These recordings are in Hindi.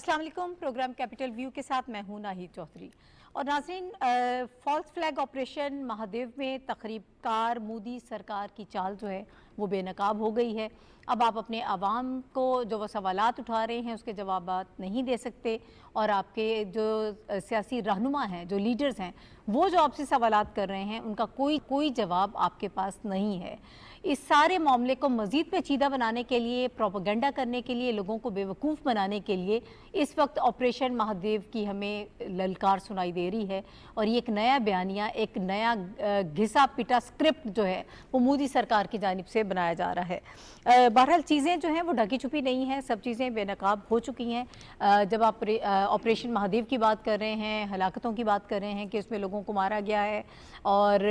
अस्सलाम वालेकुम। प्रोग्राम कैपिटल व्यू के साथ मैं हूं नाहिद चौधरी। और नाज़रीन, फॉल्स फ्लैग ऑपरेशन महादेव में तकरीबकार मोदी सरकार की चाल जो है वो बेनकाब हो गई है। अब आप अपने आवाम को जो वो सवालात उठा रहे हैं उसके जवाब नहीं दे सकते, और आपके जो सियासी रहनुमा हैं, जो लीडर्स हैं, वो जो आपसे सवालात कर रहे हैं उनका कोई जवाब आपके पास नहीं है। इस सारे मामले को मज़ीद पेचीदा बनाने के लिए, प्रोपेगेंडा करने के लिए, लोगों को बेवकूफ़ बनाने के लिए इस वक्त ऑपरेशन महादेव की हमें ललकार सुनाई दे रही है। और ये एक नया बयानिया, एक नया घिसा पिटा स्क्रिप्ट जो है वो मोदी सरकार की जानिब से बनाया जा रहा है। बहरहाल चीज़ें जो हैं वो ढकी छुपी नहीं हैं, सब चीज़ें बेनकाब हो चुकी हैं। जब आप ऑपरेशन महादेव की बात कर रहे हैं, हलाकतों की बात कर रहे हैं कि उसमें लोगों को मारा गया है, और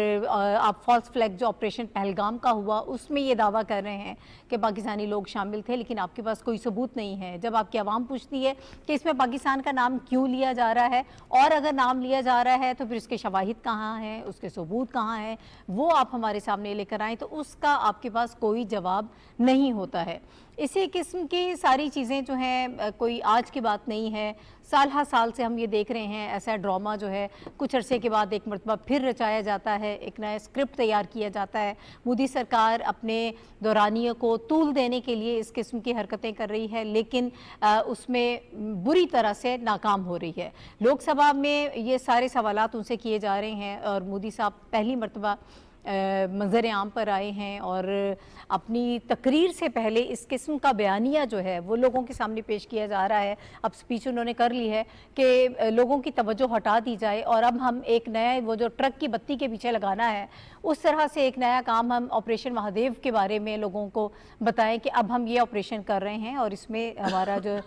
आप फॉल्स फ्लैग जो ऑपरेशन पहलगाम का हुआ उसमें ये दावा कर रहे हैं कि पाकिस्तानी लोग शामिल थे, लेकिन आपके पास कोई सबूत नहीं है। जब आपकी आवाम पूछती है कि इसमें पाकिस्तान का नाम क्यों लिया जा रहा है, और अगर नाम लिया जा रहा है तो फिर उसके शवाहिद कहाँ हैं, उसके सबूत कहाँ हैं, वो आप हमारे सामने लेकर आएँ, तो उसका आपके पास कोई जवाब नहीं होता है। इसी किस्म की सारी चीज़ें जो हैं कोई आज की बात नहीं है, साल हर साल से हम ये देख रहे हैं। ऐसा ड्रामा जो है कुछ अरसे के बाद एक मरतबा फिर रचाया जाता है, एक नया स्क्रिप्ट तैयार किया जाता है। मोदी सरकार अपने दौरानियों को तूल देने के लिए इस किस्म की हरकतें कर रही है, लेकिन उसमें बुरी तरह से नाकाम हो रही है। लोकसभा में ये सारे सवालात उनसे किए जा रहे हैं, और मोदी साहब पहली मरतबा मंजर आम पर आए हैं, और अपनी तकरीर से पहले इस किस्म का बयानिया जो है वो लोगों के सामने पेश किया जा रहा है। अब स्पीच उन्होंने कर ली है कि लोगों की तवज्जो हटा दी जाए, और अब हम एक नया वो जो ट्रक की बत्ती के पीछे लगाना है उस तरह से एक नया काम हम ऑपरेशन महादेव के बारे में लोगों को बताएं कि अब हम ये ऑपरेशन कर रहे हैं, और इसमें हमारा जो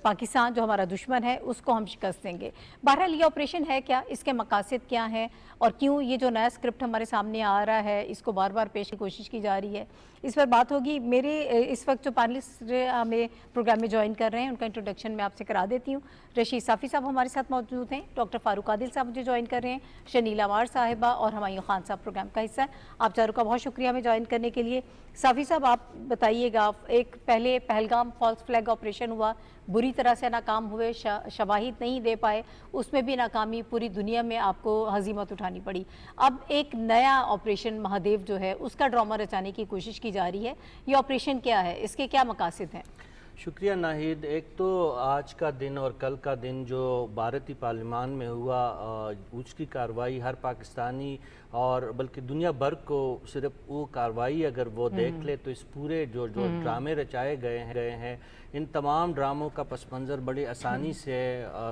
पाकिस्तान जो हमारा दुश्मन है उसको हम शिकस्त देंगे। बहरहाल ये ऑपरेशन है क्या, इसके मकासद क्या हैं, और क्यों ये जो नया स्क्रिप्ट हमारे सामने आ रहा है इसको बार बार पेश की कोशिश की जा रही है, इस पर बात होगी। मेरे इस वक्त जो पैनलिस्ट हमें प्रोग्राम में ज्वाइन कर रहे हैं उनका इंट्रोडक्शन मैं आपसे करा देती हूँ। रशीद साफ़ी साहब हमारे साथ मौजूद हैं, डॉक्टर फारूक आदिल साहब मुझे ज्वाइन कर रहे हैं, शनीला वार साहिबा और हुमायूं खान साहब प्रोग्राम का हिस्सा। आप चारों का बहुत शुक्रिया हमें ज्वाइन करने के लिए। साफ़ी साहब, आप बताइएगा, एक पहले पहलगाम फॉल्स फ्लैग ऑपरेशन हुआ, बुरी तरह से नाकाम हुए, शवाहिद नहीं दे पाए, उसमें भी नाकामी, पूरी दुनिया में आपको हजीमत उठानी पड़ी। अब एक नया ऑपरेशन महादेव जो है उसका ड्रामा रचाने की कोशिश की जा रही है। ये ऑपरेशन क्या है, इसके क्या मकासद हैं? शुक्रिया नाहिद। एक तो आज का दिन और कल का दिन जो भारतीय पार्लियामान में हुआ, उसकी कार्रवाई हर पाकिस्तानी और बल्कि दुनिया भर को सिर्फ वो कार्रवाई अगर वो देख ले तो इस पूरे जो ड्रामे रचाए गए हैं इन तमाम ड्रामों का पस मंज़र बड़ी आसानी से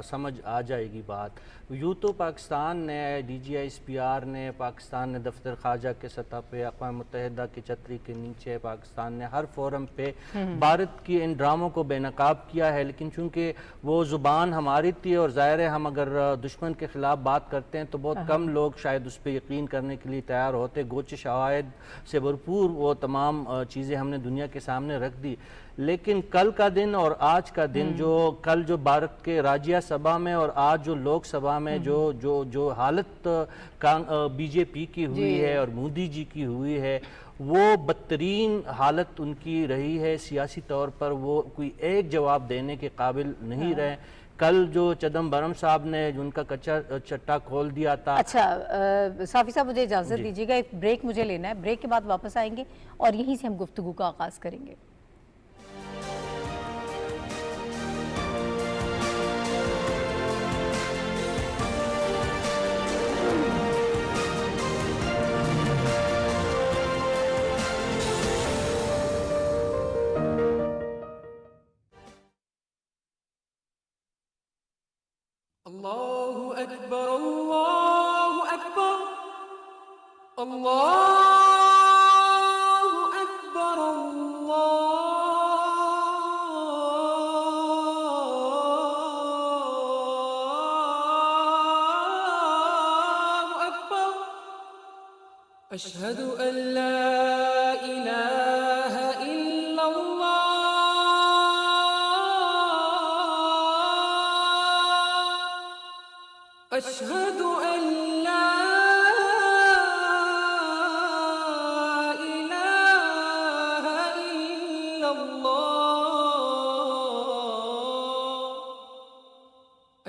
समझ आ जाएगी बात। यूँ तो पाकिस्तान ने, DGISPR ने, पाकिस्तान ने दफ्तर ख़ारजा के सतह पे, अक़वाम मुत्तहिदा की छतरी के नीचे पाकिस्तान ने हर फोरम पे भारत की इन ड्रामों को बेनकाब किया है। लेकिन चूँकि वो ज़ुबान हमारी थी और ज़ाहिर है हम अगर दुश्मन के ख़िलाफ़ बात करते हैं तो बहुत कम लोग शायद उस पर यकीन करने के लिए तैयार होते। गोच शवाहिद से भरपूर वो तमाम चीज़ें हमने दुनिया के सामने रख दी। लेकिन कल का दिन और आज का दिन, जो कल जो भारत के राज्यसभा में और आज जो लोकसभा में जो हालत BJP की हुई है और मोदी जी की हुई है, वो बदतरीन हालत उनकी रही है। सियासी तौर पर वो कोई एक जवाब देने के काबिल नहीं रहे। कल जो चिदम्बरम साहब ने उनका कच्चा चट्टा खोल दिया था। अच्छा, साफ़ी साहब मुझे इजाज़त दीजिएगा, एक ब्रेक मुझे लेना है, ब्रेक के बाद वापस आएंगे और यहीं से हम गुफ्तगू का आगाज़ करेंगे। अल्लाहु अकबर, अल्लाहु अकबर, अल्लाहु अकबर, अल्लाहु अकबर, अशहदु अल्ला इलाहा इल्लल्लाह, अशहदु अल्ला इलाहा इल्लल्लाह,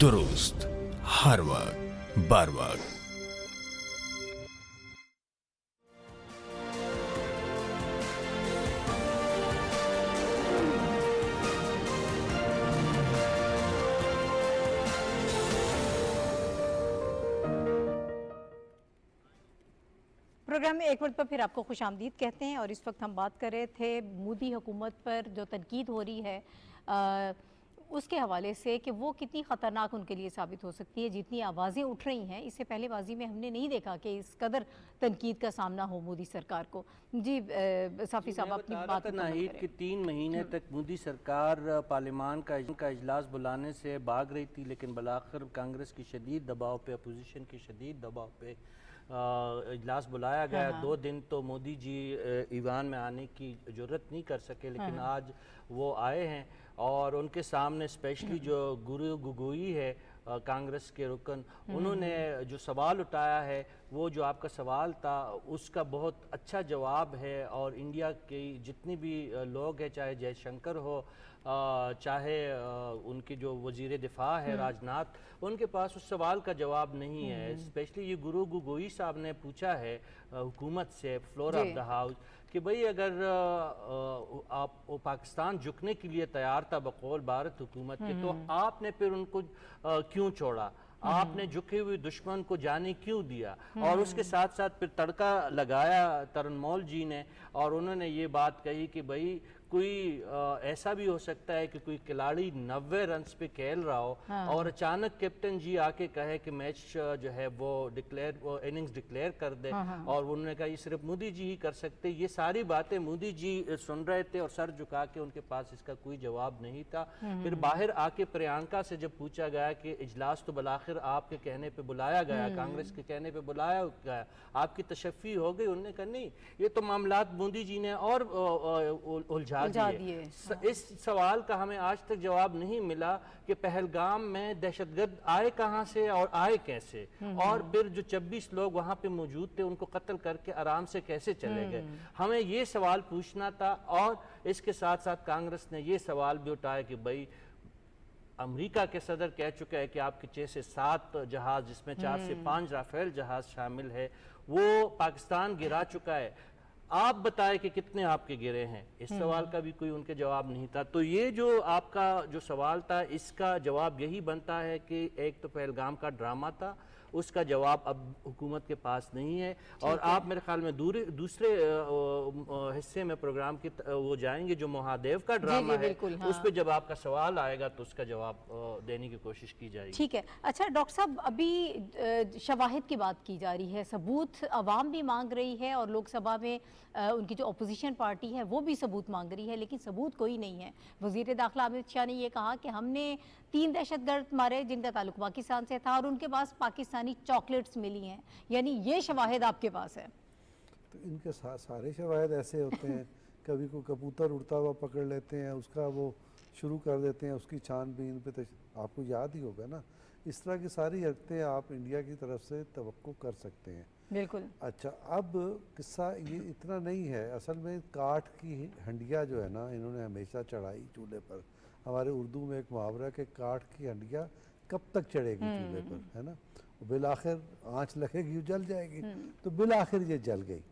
दुरुस्त हर वक्त बार वक्त प्रोग्राम में एक मिनट पर फिर आपको खुशामदीद कहते हैं और इस वक्त हम बात कर रहे थे मोदी हुकूमत पर जो तनकीद हो रही है उसके हवाले से कि वो कितनी ख़तरनाक उनके लिए साबित हो सकती है। जितनी आवाज़ें उठ रही हैं, इससे पहले बाजी में हमने नहीं देखा कि इस कदर तनकीद का सामना हो मोदी सरकार को। जी साफ़ी साहब अपनी बात नाहिद कि 3 महीने तक मोदी सरकार पार्लियामान का इजलास बुलाने से भाग रही थी, लेकिन बलाखिर कांग्रेस की शदीद दबाव पे, अपोजिशन की शदीद दबाव पे इजलास बुलाया गया। 2 दिन तो मोदी जी ईवान में आने की जरूरत नहीं कर सके, लेकिन आज वो आए हैं और उनके सामने स्पेशली जो गुरु गोगोई है कांग्रेस के रुकन, उन्होंने जो सवाल उठाया है, वो जो आपका सवाल था उसका बहुत अच्छा जवाब है। और इंडिया के जितने भी लोग हैं, चाहे जयशंकर हो, चाहे उनके जो वजीर दिफा है राजनाथ, उनके पास उस सवाल का जवाब नहीं है। स्पेशली ये गुरु गोगोई साहब ने पूछा है हुकूमत से, फ्लोर ऑफ द हाउस, कि भाई अगर आप पाकिस्तान झुकने के लिए तैयार था बकौल भारत हुकूमत के, तो आपने फिर उनको क्यों छोड़ा? आपने झुके हुए दुश्मन को जाने क्यों दिया? और उसके साथ साथ फिर तड़का लगाया तरनमोल जी ने, और उन्होंने ये बात कही कि भाई कोई ऐसा भी हो सकता है कि कोई खिलाड़ी 90 रन पे खेल रहा हो और अचानक कैप्टन जी आके कहे कि मैच जो है वो इनिंग्स डिक्लेयर कर दे, और उन्होंने कहा ये सिर्फ मोदी जी ही कर सकते। ये सारी बातें मोदी जी सुन रहे थे और सर झुका के, उनके पास इसका कोई जवाब नहीं था। फिर बाहर आके प्रियंका से जब पूछा गया कि इजलास तो बलाखिर आपके कहने पे बुलाया गया, कांग्रेस के कहने पे बुलाया गया, आपकी तशफ़ी हो गई, उन्होंने कहा नहीं, ये तो मामलात मोदी जी ने और उलझा दिए। इस सवाल का हमें आज तक जवाब नहीं मिला कि पहलगाम में दहशतगर्द आए कहाँ से और आए कैसे, और फिर जो 26 लोग वहाँ पे मौजूद थे उनको कत्ल करके आराम से कैसे चले गए। हमें ये सवाल पूछना था। और इसके साथ साथ कांग्रेस ने ये सवाल भी उठाया कि भाई अमेरिका के सदर कह चुका है कि आपके 6 से 7 जहाज, जिसमें 4 से 5 राफेल जहाज शामिल है, वो पाकिस्तान गिरा चुका है, आप बताएं कि कितने आपके गिरे हैं। इस सवाल का भी कोई उनके जवाब नहीं था। तो ये जो आपका जो सवाल था, इसका जवाब यही बनता है कि एक तो पहलगाम का ड्रामा था, उसका जवाब अब हुकूमत के पास नहीं है। और आप मेरे ख्याल में दूसरे हिस्से में प्रोग्राम की वो जाएंगे जो महादेव का ड्रामा है, उस पर जब आपका सवाल आएगा तो उसका जवाब देने की कोशिश की जाएगी। ठीक है। अच्छा डॉक्टर साहब, अभी शवाहिद की बात की जा रही है, सबूत अवाम भी मांग रही है और लोकसभा में उनकी जो अपोजिशन पार्टी है वो भी सबूत मांग रही है, लेकिन सबूत कोई नहीं है। वजीर दाखिला अमित शाह ने ये कहा कि हमने 3 दहशतगर्द मारे जिनका ताल्लुक पाकिस्तान से था और उनके पास पाकिस्तानी चॉकलेट्स मिली हैं, यानी ये शवाहिद आपके पास है। तो इनके सारे शवाहिद ऐसे होते हैं, कभी कोई कबूतर उड़ता हुआ पकड़ लेते हैं, उसका वो शुरू कर देते हैं उसकी छानबीन पे। आपको याद ही होगा ना, इस तरह की सारी हरकतें आप इंडिया की तरफ से तवक्को कर सकते हैं। बिल्कुल। अच्छा, अब किस्सा ये इतना नहीं है। असल में काठ की हंडिया जो है ना, इन्होंने हमेशा चढ़ाई चूल्हे पर। हमारे उर्दू में एक मुहावरा कि काठ की हंडिया कब तक चढ़ेगी चूल्हे पर, है ना, बिल आखिर आँच लगेगी जल जाएगी। तो बिल आखिर ये जल गई।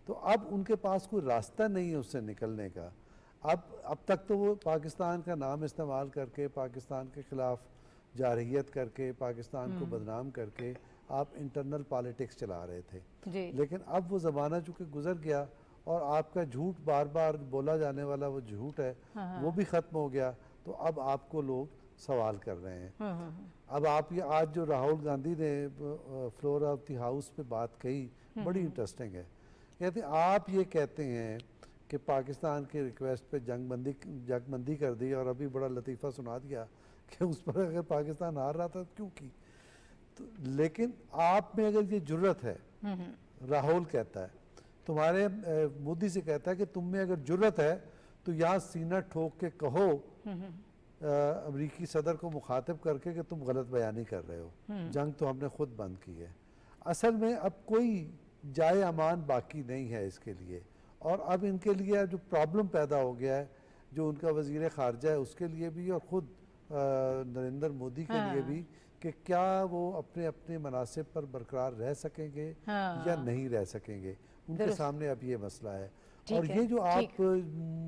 तो अब उनके पास कोई रास्ता नहीं है उससे निकलने का। अब तक तो वो पाकिस्तान का नाम इस्तेमाल करके, पाकिस्तान के ख़िलाफ़ जारहियत करके, पाकिस्तान को बदनाम करके आप इंटरनल पॉलिटिक्स चला रहे थे जी। लेकिन अब वो ज़माना चूँकि गुजर गया और आपका झूठ बार बार बोला जाने वाला वो झूठ है, वो भी ख़त्म हो गया। तो अब आपको लोग सवाल कर रहे हैं। अब आप ये आज जो राहुल गांधी ने फ्लोर ऑफ द हाउस पे बात कही, बड़ी इंटरेस्टिंग है। कहते आप ये कहते हैं कि पाकिस्तान के रिक्वेस्ट पे जंगबंदी कर दी, और अभी बड़ा लतीफ़ा सुना दिया कि उस पर अगर पाकिस्तान हार रहा था क्यों की। तो लेकिन आप में अगर ये जुर्रत है, राहुल कहता है, तुम्हारे मोदी से कहता है कि तुम में अगर जुर्रत है तो यहाँ सीना ठोक के कहो अमरीकी सदर को मुखातिब करके कि तुम गलत बयानी कर रहे हो, जंग तो हमने खुद बंद की है। असल में अब कोई जाए अमान बाकी नहीं है इसके लिए। और अब इनके लिए जो प्रॉब्लम पैदा हो गया है, जो उनका वज़ीर ख़ारजा है उसके लिए भी और ख़ुद नरेंद्र मोदी के लिए भी, कि क्या वो अपने अपने मनासिब पर बरकरार रह सकेंगे या नहीं रह सकेंगे। उनके सामने अब ये मसला है। और ये जो आप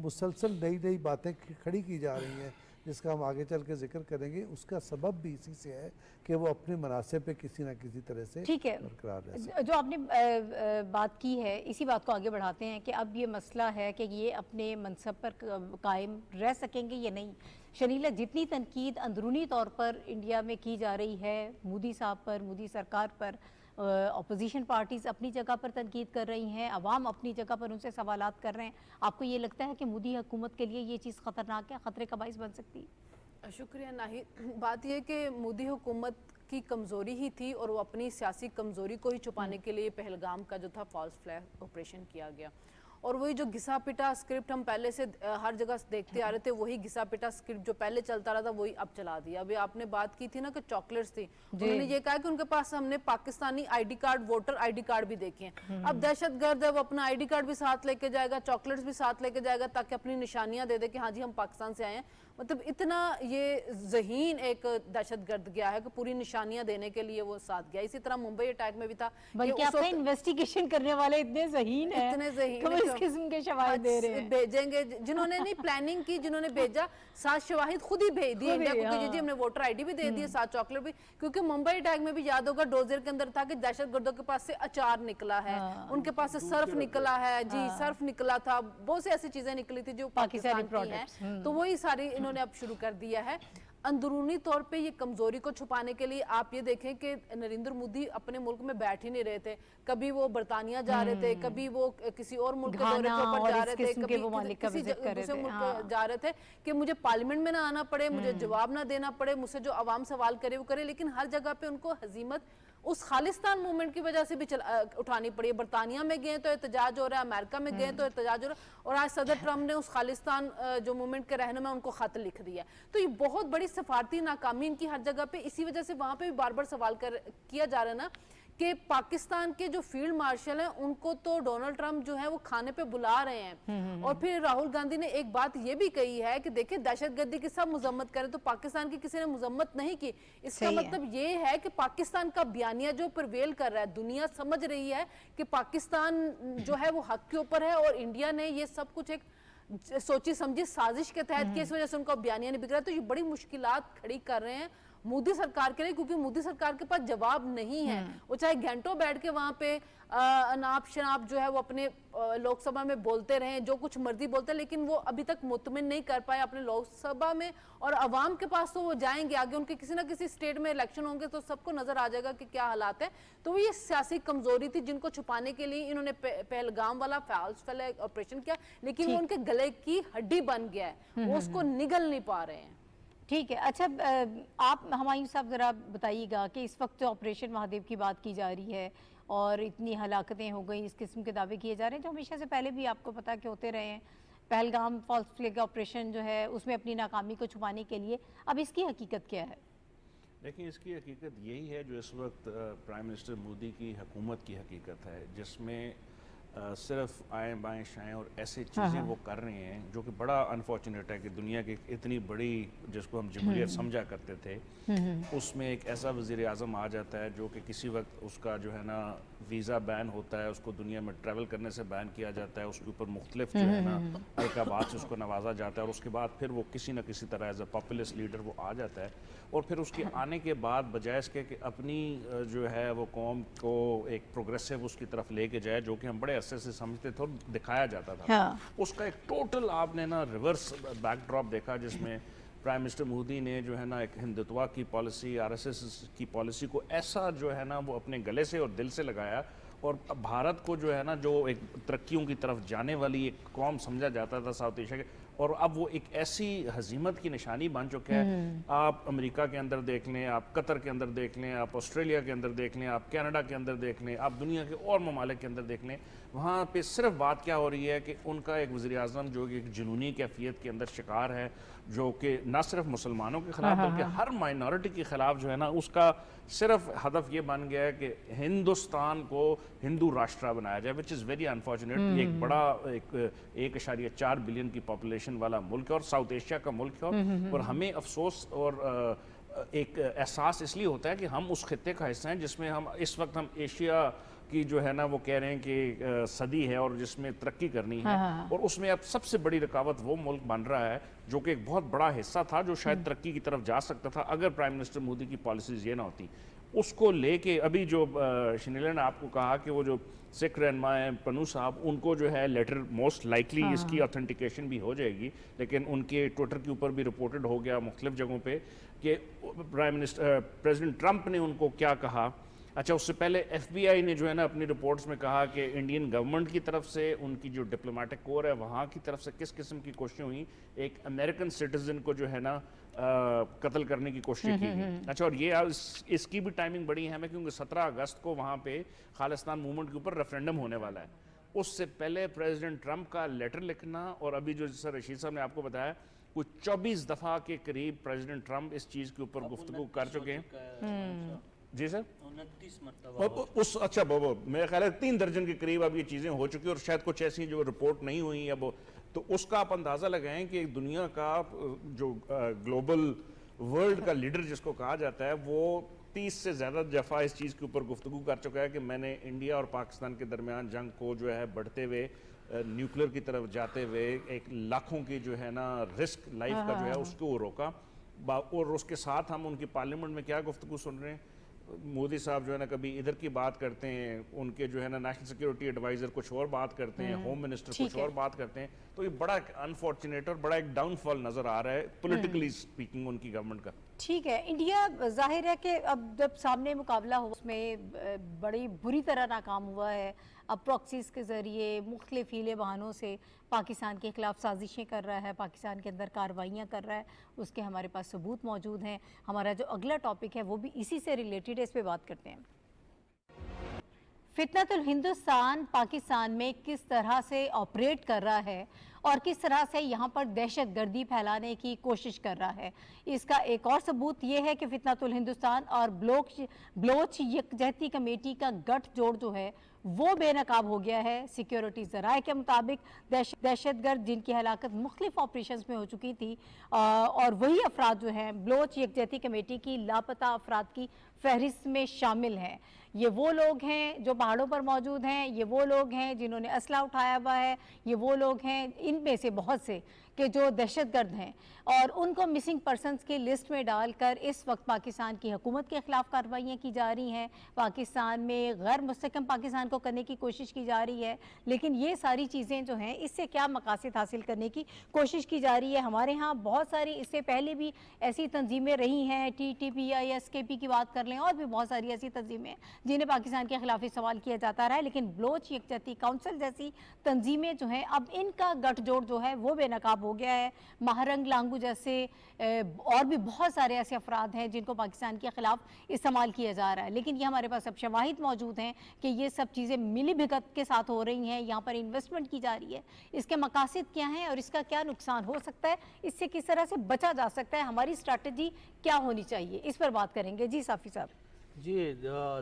मुसलसल नई नई बातें खड़ी की जा रही हैं, जिसका हम आगे चल के जिक्र करेंगे, उसका सबब भी इसी से है कि वो अपने मनासिब पे किसी ना किसी तरह से बरकरार रह सकें। जो आपने बात की है, इसी बात को आगे बढ़ाते हैं कि अब ये मसला है कि ये अपने मनसब पर कायम रह सकेंगे या नहीं। शनीला, जितनी तनकीद अंदरूनी तौर पर इंडिया में की जा रही है मोदी साहब पर, मोदी सरकार पर, अपोजिशन पार्टीज़ अपनी जगह पर तनकीद कर रही हैं, अवाम अपनी जगह पर उनसे सवालात कर रहे हैं, आपको ये लगता है कि मोदी हुकूमत के लिए ये चीज़ ख़तरनाक है, ख़तरे का बाइस बन सकती है? शुक्रिया नाहिद। बात यह कि मोदी हुकूमत की कमज़ोरी ही थी और वो अपनी सियासी कमज़ोरी को ही छुपाने के लिए पहलगाम का जो था फॉल्स फ्लैग ऑपरेशन किया गया। और वही जो घिसा पिटा स्क्रिप्ट हम पहले से हर जगह देखते आ रहे थे, वही घिसा पिटा स्क्रिप्ट जो पहले चलता रहा था वही अब चला दिया। अभी आपने बात की थी ना कि चॉकलेट्स थी, उन्होंने ये कहा कि उनके पास हमने Pakistani ID card, voter ID card भी देखे हैं। अब दहशतगर्द है, वो अपना आईडी कार्ड भी साथ लेके जाएगा, चॉकलेट्स भी साथ लेके जाएगा ताकि अपनी निशानियां दे दे कि हाँ जी हम पाकिस्तान से आए हैं। मतलब इतना ये ज़हीन एक दहशतगर्द गया है कि पूरी निशानियां देने के लिए वो साथ गया। इसी तरह मुंबई अटैक में भी था, बल्कि आपका इन्वेस्टिगेशन करने वाले इतने ज़हीन हैं, इतने ज़हीन कि वो किस्म के शवाहिद दे रहे हैं। भेजेंगे जिन्होंने नहीं प्लानिंग की, जिन्होंने भेजा 7 शवाहिद खुद ही भेज दिए इंडिया को कि जी हमने वोटर आईडी भी दे दी है, 7 चॉकलेट भी, क्योंकि मुंबई अटैक में भी याद होगा डोजर के अंदर था कि दहशतगर्दों के पास से अचार निकला है, उनके पास से सर्फ निकला है जी, सर्फ निकला था, बहुत सी ऐसी चीजें निकली थी जो पाकिस्तानी पाकिस्तान की हैं, तो वही सारी इन्होंने अब शुरू कर दिया है। अंदरूनी तौर पे ये कमजोरी को छुपाने के लिए आप ये देखें कि नरेंद्र मोदी अपने मुल्क में बैठ ही नहीं रहे थे, कभी वो बर्तानिया जा रहे थे, कभी वो किसी और मुल्क के दौरे के ऊपर जा रहे थे, कभी किसी दूसरे मुल्क जा रहे थे कि मुझे पार्लियामेंट में ना आना पड़े, मुझे जवाब ना देना पड़े, मुझसे जो आवाम सवाल करे वो करे, लेकिन हर जगह पे उनको हजीमत उस खालिस्तान मूवमेंट की वजह से भी उठानी पड़ी है। बर्तानिया में गए तो एहतजाज हो रहा है, अमेरिका में गए तो एहतजाज हो रहा है, और आज सदर ट्रम्प ने उस खालिस्तान जो मूवमेंट के रहनुमा उनको खत लिख दिया। तो ये बहुत बड़ी सफारती नाकामी इनकी हर जगह पे, इसी वजह से वहां पे भी बार बार सवाल किया जा रहा है ना कि पाकिस्तान के जो फील्ड मार्शल हैं उनको तो डोनाल्ड ट्रंप जो है वो खाने पे बुला रहे हैं। और फिर राहुल गांधी ने एक बात ये भी कही है कि देखिए दहशतगर्दी की सब मजम्मत करें तो पाकिस्तान की किसी ने मजम्मत नहीं की। इसका मतलब ये है कि पाकिस्तान का बयानिया जो प्रवेल कर रहा है, दुनिया समझ रही है कि पाकिस्तान जो है वो हक के ऊपर है, और इंडिया ने ये सब कुछ एक सोची समझी साजिश के तहत की, इस वजह से उनका बयानिया नहीं बिक रहा। तो ये बड़ी मुश्किलात खड़ी कर रहे हैं मोदी सरकार के लिए, क्योंकि मोदी सरकार के पास जवाब नहीं है। वो चाहे घंटों बैठ के वहां पे अनाप शनाप जो है वो अपने लोकसभा में बोलते रहे, जो कुछ मर्जी बोलते, लेकिन वो अभी तक मुतमिन नहीं कर पाए अपने लोकसभा में, और अवाम के पास तो वो जाएंगे आगे, उनके किसी ना किसी स्टेट में इलेक्शन होंगे तो सबको नजर आ जाएगा कि क्या हालात है। तो ये सियासी कमजोरी थी जिनको छुपाने के लिए इन्होंने पहलगाम वाला फॉल्स फ्लैग ऑपरेशन किया, लेकिन वो उनके गले की हड्डी बन गया है, वो उसको निगल नहीं पा रहे हैं। ठीक है, अच्छा आप हमायूं साहब ज़रा बताइएगा कि इस वक्त ऑपरेशन महादेव की बात की जा रही है और इतनी हलाकतें हो गई, इस किस्म के दावे किए जा रहे हैं जो हमेशा से पहले भी आपको पता कि होते रहे हैं। पहलगाम फॉल्स फ्लैग ऑपरेशन जो है उसमें अपनी नाकामी को छुपाने के लिए, अब इसकी हकीकत क्या है? देखिए, इसकी हकीकत यही है जो इस वक्त प्राइम मिनिस्टर मोदी की हुकूमत की हकीकत है, जिसमें सिर्फ आए बाएं शाएं और ऐसे चीज़ें वो कर रहे हैं जो कि बड़ा अनफॉर्चुनेट है कि दुनिया की इतनी बड़ी जिसको हम जमहूरियत समझा करते थे उसमें एक ऐसा वज़ीर आज़म आ जाता है जो कि किसी वक्त उसका जो है ना वीज़ा बैन होता है, उसको दुनिया में ट्रैवल करने से बैन किया जाता है, उसके ऊपर मुख्तलिफ जो है ना अलकाबात से उसको नवाजा जाता है, और उसके बाद फिर वो किसी न किसी तरह एज अ पॉपुलिस्ट लीडर वो आ जाता है, और फिर उसके आने के बाद बजाय इसके कि अपनी जो है वो कौम को एक प्रोग्रेसिव उसकी तरफ लेके जाए, जो कि हम बड़े अरसे से समझते थे और दिखाया जाता था, उसका एक टोटल आपने ना रिवर्स बैकड्रॉप देखा, जिसमें प्राइम मिनिस्टर मोदी ने जो है ना एक हिंदुत्व की पॉलिसी, आरएसएस की पॉलिसी को ऐसा जो है ना वो अपने गले से और दिल से लगाया, और भारत को जो है ना जो एक तरक्कियों की तरफ जाने वाली एक कौम समझा जाता था साउथ एशिया के, और अब वो एक ऐसी हजीमत की निशानी बन चुका है। आप अमेरिका के अंदर देख लें, आप कतर के अंदर देख लें, आप ऑस्ट्रेलिया के अंदर देख लें, आप कनाडा के अंदर देख लें, आप दुनिया के और ममालिक के अंदर देख लें, वहाँ पे सिर्फ बात क्या हो रही है कि उनका एक वज़ीर आज़म जो कि एक जुनूनी कैफियत के अंदर शिकार है, जो कि न सिर्फ मुसलमानों के ख़िलाफ़ बल्कि हर माइनॉरिटी के ख़िलाफ़ जो है ना उसका सिर्फ हदफ ये बन गया है कि हिंदुस्तान को हिंदू राष्ट्र बनाया जाए, विच इज़ वेरी अनफॉर्चुनेट। ये एक बड़ा 1.4 बिलियन की पॉपुलेशन वाला मुल्क है और साउथ एशिया का मुल्क है, और हमें अफसोस और एक एहसास इसलिए होता है कि हम उस खित्ते का हिस्सा हैं जिसमें हम इस वक्त हम एशिया की जो है ना वो कह रहे हैं कि सदी है और जिसमें तरक्की करनी है, और उसमें अब सबसे बड़ी रुकावट वो मुल्क बन रहा है जो कि एक बहुत बड़ा हिस्सा था जो शायद तरक्की की तरफ जा सकता था अगर प्राइम मिनिस्टर मोदी की पॉलिसीज ये ना होती। उसको लेके अभी जो शनीला ने आपको कहा कि वो जो सिख रहनुमा है पन्नू साहब, उनको जो है लेटर मोस्ट लाइकली इसकी ऑथेंटिकेशन भी हो जाएगी, लेकिन उनके ट्विटर के ऊपर भी रिपोर्टेड हो गया मुख्तलिफ जगहों पे कि प्राइम मिनिस्टर प्रेसिडेंट ट्रंप ने उनको क्या कहा। अच्छा, उससे पहले FBI ने जो है ना अपनी रिपोर्ट्स में कहा कि इंडियन गवर्नमेंट की तरफ से उनकी जो डिप्लोमेटिक कोर है वहाँ की तरफ से किस किस्म की कोशिशें हुई, एक अमेरिकन सिटीजन को जो है ना कत्ल करने की कोशिश की गई। अच्छा, और ये इसकी भी टाइमिंग बड़ी है हमें, क्योंकि 17 अगस्त को वहाँ पे खालिस्तान मूवमेंट के ऊपर रेफरेंडम होने वाला है। उससे पहले प्रेसिडेंट ट्रंप का लेटर लिखना, और अभी जो सर रशीद साहब ने आपको बताया कुछ 24 दफ़ा के करीब प्रेसिडेंट ट्रंप इस चीज़ के ऊपर गुफ्तगू कर चुके हैं। जी सर, 29 मरतबा उस अच्छा बाबा मेरे ख्याल है 3 दर्जन के करीब अब ये चीज़ें हो चुकी हैं, और शायद कुछ ऐसी जो रिपोर्ट नहीं हुई अब, तो उसका आप अंदाज़ा लगाएं कि दुनिया का जो ग्लोबल वर्ल्ड का लीडर जिसको कहा जाता है वो 30 से ज़्यादा दफ़ा इस चीज़ के ऊपर गुफ्तगू कर चुका है कि मैंने इंडिया और पाकिस्तान के दरमियान जंग को जो है बढ़ते हुए न्यूक्लियर की तरफ जाते हुए एक लाखों की जो है ना रिस्क लाइफ का जो है उसको वो रोका। और उसके साथ हम उनकी पार्लियामेंट में क्या गुफ्तगू सुन रहे हैं, मोदी साहब जो है ना कभी इधर की बात करते हैं, उनके जो है ना नेशनल सिक्योरिटी एडवाइजर कुछ और बात करते हैं, होम मिनिस्टर कुछ और बात करते हैं। तो ये बड़ा अनफॉर्चुनेट और बड़ा एक डाउनफॉल नजर आ रहा है पॉलिटिकली स्पीकिंग उनकी गवर्नमेंट का। ठीक है, इंडिया जाहिर है कि अब जब सामने मुकाबला हो उसमें बड़ी बुरी तरह नाकाम हुआ है। अब प्रॉक्सीज के ज़रिए मुख्तलिफ हीले बहानों से पाकिस्तान के ख़िलाफ़ साजिशें कर रहा है, पाकिस्तान के अंदर कार्रवाइयाँ कर रहा है, उसके हमारे पास सबूत मौजूद हैं। हमारा जो अगला टॉपिक है वो भी इसी से रिलेटेड है, इस पर बात करते हैं। फितनतुल हिंदुस्तान पाकिस्तान में किस तरह से ऑपरेट कर रहा है और किस तरह से यहाँ पर दहशत गर्दी फैलाने की कोशिश कर रहा है, इसका एक और सबूत ये है कि फितनतुल हिंदुस्तान और बलोच यकजहती कमेटी का गठजोड़ जो है वो बेनकाब हो गया है। सिक्योरिटी ज़राए के मुताबिक दहशतगर्द जिनकी हलाकत मुख्तलिफ ऑपरेशंस में हो चुकी थी और वही अफराद जो हैं बलोच यकजहती कमेटी की लापता अफराद की फहरिस्त में शामिल हैं। ये वो लोग हैं जो पहाड़ों पर मौजूद हैं, ये वो लोग हैं जिन्होंने असला उठाया हुआ है, ये वो लोग हैं इनमें से बहुत से कि जो दहशतगर्द हैं और उनको मिसिंग पर्सनस की लिस्ट में डालकर इस वक्त पाकिस्तान की हुकूमत के ख़िलाफ़ कार्रवाइयाँ की जा रही हैं। पाकिस्तान में गैर मुस्तकम पाकिस्तान को करने की कोशिश की जा रही है। लेकिन ये सारी चीज़ें जो हैं इससे क्या मकासद हासिल करने की कोशिश की जा रही है। हमारे यहाँ बहुत सारी इससे पहले भी ऐसी तंजीमें रही हैं, TTP, SKP की बात कर लें, और भी बहुत सारी ऐसी तंजीमें जिन्हें पाकिस्तान के खिलाफ इस्तेमाल किया जाता रहा है। लेकिन बलोच यकजहती काउंसिल जैसी तंजीमें जो हैं अब इनका गठजोड़ जो है वो बेनकाब हो गया है। महारंग लांगू जैसे और भी बहुत सारे ऐसे अफराद हैं जिनको पाकिस्तान के खिलाफ इस्तेमाल किया जा रहा है। लेकिन ये हमारे पास अब शवाहिद मौजूद हैं कि ये सब चीज़ें मिली भिगत के साथ हो रही हैं, यहाँ पर इन्वेस्टमेंट की जा रही है। इसके मकासद क्या हैं और इसका क्या नुकसान हो सकता है, इससे किस तरह से बचा जा सकता है, हमारी स्ट्रैटेजी क्या होनी चाहिए, इस पर बात करेंगे। जी साफ़ी साहब। जी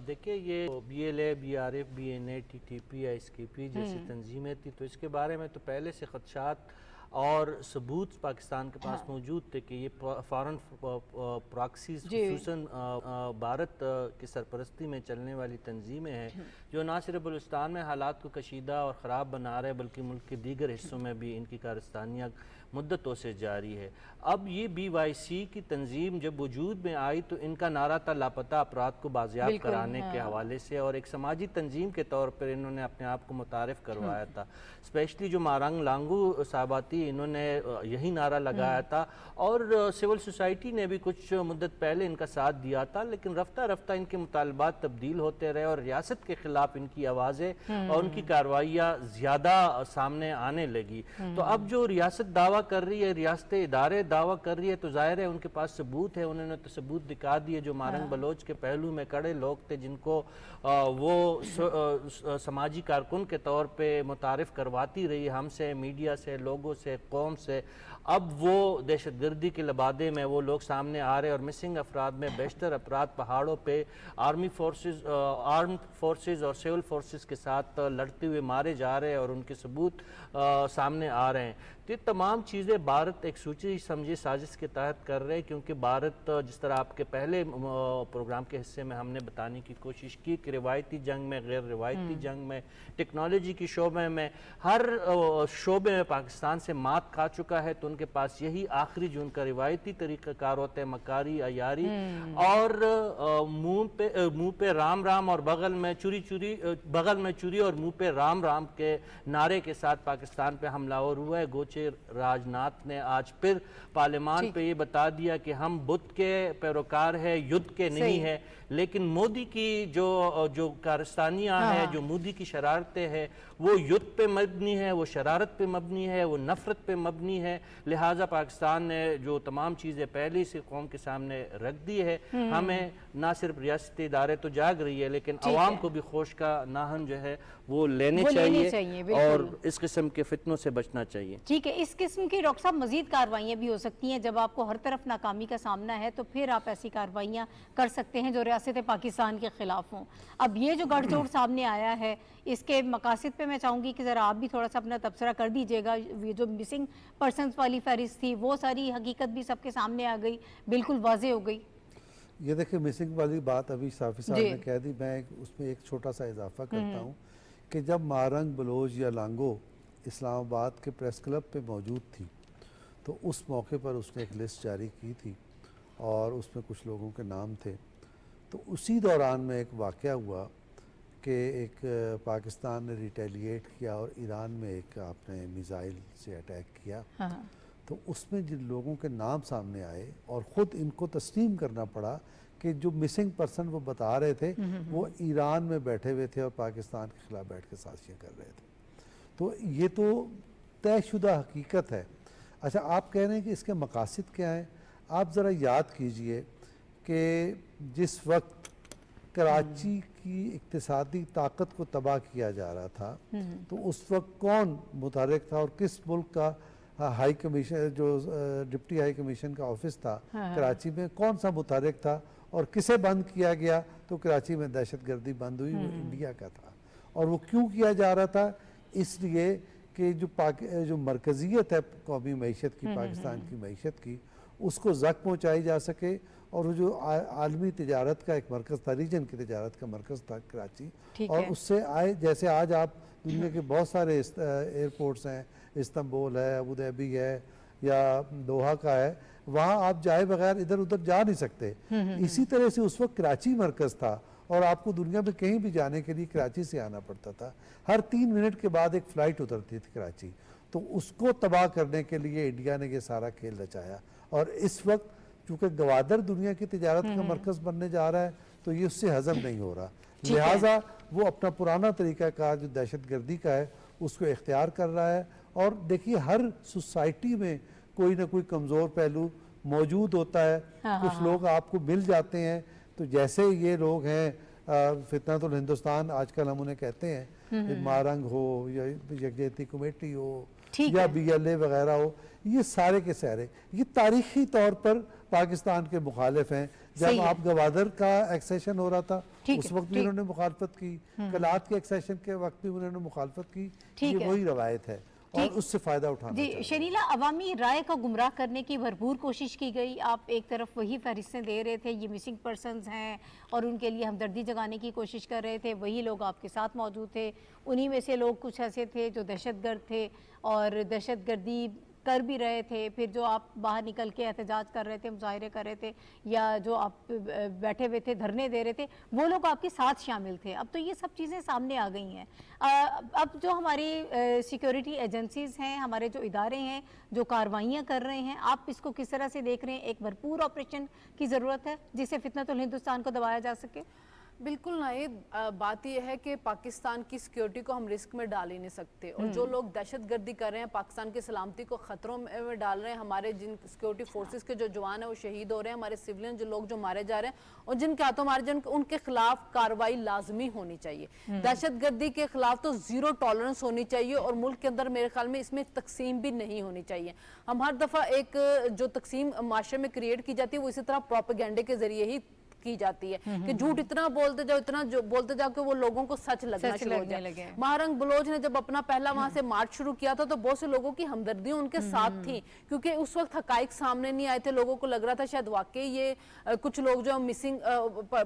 देखिए, ये BLA, BRF, BNA, TTP, SKP जैसी तंजीमें थी, तो इसके बारे में तो पहले से खदशात और सबूत पाकिस्तान के पास मौजूद थे कि ये फॉरेन प्रॉक्सीज खुसूसन भारत की सरपरस्ती में चलने वाली तंजीमें हैं जो ना सिर्फ बलूचिस्तान में हालात को कशीदा और ख़राब बना रहे बल्कि मुल्क के दीगर हिस्सों में भी इनकी कारस्तानियाँ मुद्दतों से जारी है। अब ये BYC की तंजीम जब वजूद में आई तो इनका नारा था लापता अफराद को बाजियाब कराने के हवाले से, और एक समाजी तंजीम के तौर पर इन्होंने अपने आप को मुतारिफ करवाया था। स्पेशली जो महारंग लांगू साहबा थी, इन्होंने यही नारा लगाया था और सिविल सोसाइटी ने भी कुछ मुद्दत पहले इनका साथ दिया था। लेकिन रफ्ता रफ्ता इनके मुतालबात तब्दील होते रहे और रियासत के खिलाफ इनकी आवाज़ें और उनकी कार्रवाइयाँ ज़्यादा सामने आने लगी। तो अब जो रियासत दावा कर रही है, रियासत इदारे दावा कर रही है, तो जाहिर है उनके पास सबूत है। उन्होंने तो सबूत दिखा दिए। जो मारंग बलोच के पहलू में कड़े लोग थे जिनको वो समाजी कारकुन के तौर पे मुतारिफ करवाती रही हमसे, मीडिया से, लोगों से, कौम से, अब वो दहशतगर्दी के लबादे में वो लोग सामने आ रहे और मिसिंग अफराद में बेशतर अफराद पहाड़ों पे आर्मी फोर्सेस, आर्म्ड फोर्सेस और सिविल फोर्सेस के साथ लड़ते हुए मारे जा रहे हैं और उनके सबूत सामने आ रहे हैं। तो ये तमाम चीज़ें भारत एक सोची समझी साजिश के तहत कर रहे हैं, क्योंकि भारत जिस तरह आपके पहले प्रोग्राम के हिस्से में हमने बताने की कोशिश की कि रिवायती जंग में, गैर रिवायती जंग में, टेक्नोलॉजी की शोबे में, हर शोबे में पाकिस्तान से मात खा चुका है। तो उनके पास यही आखिरी जो उनका रिवायती तरीक़ाकार होता है मकारी, अयारी और मुंह पे राम राम और बगल में चुरी और मुंह पे राम राम के नारे के साथ पाकिस्तान पे हमलावर हुआ है। गोचे राजनाथ ने आज फिर पार्लियामान पे ये बता दिया कि हम बुद्ध के पैरोकार है, युद्ध के नहीं है। लेकिन मोदी की जो कारस्तानियाँ हैं, जो मोदी की शरारतें हैं, वो युद्ध पे मबनी है, वो शरारत पे मबनी है, वो नफरत पे मबनी है। लिहाजा पाकिस्तान ने जो तमाम चीज़ें पहले से कौम के सामने रख दी है, हमें ना सिर्फ रियासती इदारे तो जाग रही है लेकिन अवाम को भी खोश का नाहन जो है वो लेने चाहिए और इस किस्म के फितनों से बचना चाहिए। ठीक है, इस किस्म की डॉक्टर साहब मजीद कार्रवाइयाँ भी हो सकती हैं। जब आपको हर तरफ नाकामी का सामना है तो फिर आप ऐसी कार्रवाइयाँ कर सकते हैं जो रियासत पाकिस्तान के खिलाफ हों। अब ये जो गठजोड़ सामने आया है, इसके मकासद पे मैं चाहूँगी कि ज़रा आप भी थोड़ा सा अपना तबसरा कर दीजिएगा। ये जो मिसिंग पर्सनस वाली फहरिस्त थी, वो सारी हकीकत भी सबके सामने आ गई, बिल्कुल वाज़े हो गई। ये देखिए, मिसिंग वाली बात अभी साफ़ी साहब ने कह दी। मैं उसमें एक छोटा सा इजाफा करता हूँ कि जब मारंग, बलोच या लांगो इस्लामाबाद के प्रेस क्लब पे मौजूद थी, तो उस मौके पर उसने एक लिस्ट जारी की थी और उसमें कुछ लोगों के नाम थे। तो उसी दौरान में एक वाक़या हुआ कि एक पाकिस्तान ने रिटेलिएट किया और ईरान में एक आपने मिसाइल से अटैक किया। तो उसमें जिन लोगों के नाम सामने आए और ख़ुद इनको तस्लीम करना पड़ा कि जो मिसिंग पर्सन वो बता रहे थे वो ईरान में बैठे हुए थे और पाकिस्तान के ख़िलाफ़ बैठ के साजिशें कर रहे थे। तो ये तो तयशुदा हकीकत है। अच्छा, आप कह रहे हैं कि इसके मकासद क्या हैं? आप ज़रा याद कीजिए कि जिस वक्त कराची की इक्तिसादी ताकत को तबाह किया जा रहा था, तो उस वक्त कौन मुतहर्रिक था और किस मुल्क का हाई कमीशन, जो डिप्टी हाई कमीशन का ऑफिस था कराची में, कौन सा मुतहर्रिक था और किसे बंद किया गया? तो कराची में दहशतगर्दी बंद हुई, वो इंडिया का था। और वो क्यों किया जा रहा था? इसलिए कि जो मरकज़ियत है कौमी मईशत की, पाकिस्तान की मईशत की, उसको ज़ख्म पहुँचाई जा सके। और वो जो आलमी तिजारत का एक मरकज़ था, रीजन की तिजारत का मरकज़ था कराची, और उससे आए, जैसे आज आप दुनिया के बहुत सारे एयरपोर्ट्स हैं, इस्तांबुल है, अबू धाबी है या दोहा का है, वहाँ आप जाए बगैर इधर उधर जा नहीं सकते। इसी तरह से उस वक्त कराची मरकज़ था और आपको दुनिया में कहीं भी जाने के लिए कराची से आना पड़ता था। हर 3 मिनट के बाद एक फ़्लाइट उतरती थी कराची। तो उसको तबाह करने के लिए इंडिया ने ये सारा खेल रचाया। और इस वक्त चूँकि गवादर दुनिया की तिजारत का मरकज़ बनने जा रहा है, तो ये उससे हज़म नहीं हो रहा, लिहाजा वो अपना पुराना तरीक़ाकार जो दहशतगर्दी का है उसको इख्तियार कर रहा है। और देखिए, हर सोसाइटी में कोई ना कोई कमज़ोर पहलू मौजूद होता है। कुछ लोग आपको मिल जाते हैं, तो जैसे ये लोग हैं फितनतुल हिंदुस्तान आजकल हम उन्हें कहते हैं, मारंग हो या यकजहती कमेटी हो या BLA वगैरह हो, ये सारे के सारे ये तारीखी तौर पर पाकिस्तान के मुखालिफ हैं। जब आप गवादर का एक्सेशन हो रहा था उस वक्त भी उन्होंने मुखालफत की, कलात के एक्सेशन के वक्त भी उन्होंने मुखालफत की। ये वही रवायत है और उससे फ़ायदा उठाना जी। शनीला, अवामी राय को गुमराह करने की भरपूर कोशिश की गई। आप एक तरफ वही फहरिस्तें दे रहे थे, ये मिसिंग पर्सनस हैं और उनके लिए हमदर्दी जगाने की कोशिश कर रहे थे, वही लोग आपके साथ मौजूद थे। उन्हीं में से लोग कुछ ऐसे थे जो दहशतगर्द थे और दहशतगर्दी कर भी रहे थे। फिर जो आप बाहर निकल के एहतजाज कर रहे थे, मुजाहिरे कर रहे थे, या जो आप बैठे हुए थे धरने दे रहे थे, वो लोग आपके साथ शामिल थे। अब तो ये सब चीज़ें सामने आ गई हैं। अब जो हमारी सिक्योरिटी एजेंसीज़ हैं, हमारे जो इदारे हैं जो कार्रवाइयाँ कर रहे हैं, आप इसको किस तरह से देख रहे हैं? एक भरपूर ऑपरेशन की ज़रूरत है जिससे फितनतुल हिंदुस्तान को दबाया जा सके। बिल्कुल नाहिद, बात यह है कि पाकिस्तान की सिक्योरिटी को हम रिस्क में डाल ही नहीं सकते। और जो लोग दहशतगर्दी कर रहे हैं, पाकिस्तान की सलामती को ख़तरों में डाल रहे हैं, हमारे जिन सिक्योरिटी फोर्सेस के जो जवान हैं वो शहीद हो रहे हैं, हमारे सिविलियन जो लोग जो मारे जा रहे हैं और जिनके हाथों मारे जाए, उनके खिलाफ कार्रवाई लाजमी होनी चाहिए। दहशतगर्दी के खिलाफ तो 0 टॉलरेंस होनी चाहिए और मुल्क के अंदर मेरे ख्याल में इसमें तकसीम भी नहीं होनी चाहिए। हम हर दफ़ा एक जो तकसीम माशरे में क्रिएट की जाती है वो इसी तरह प्रोपेगेंडे के जरिए ही की जाती है कि झूठ इतना बोलते जाओ, इतना बोलते जाओ कि वो लोगों को सच लगना शुरू हो जाए। महारंग बलोच ने जब अपना पहला वहां से मार्च शुरू किया था तो बहुत से लोगों की हमदर्दी उनके साथ थी, क्योंकि उस वक्त हकाइक सामने नहीं आए थे। लोगों को लग रहा था शायद वाकई ये कुछ लोग जो मिसिंग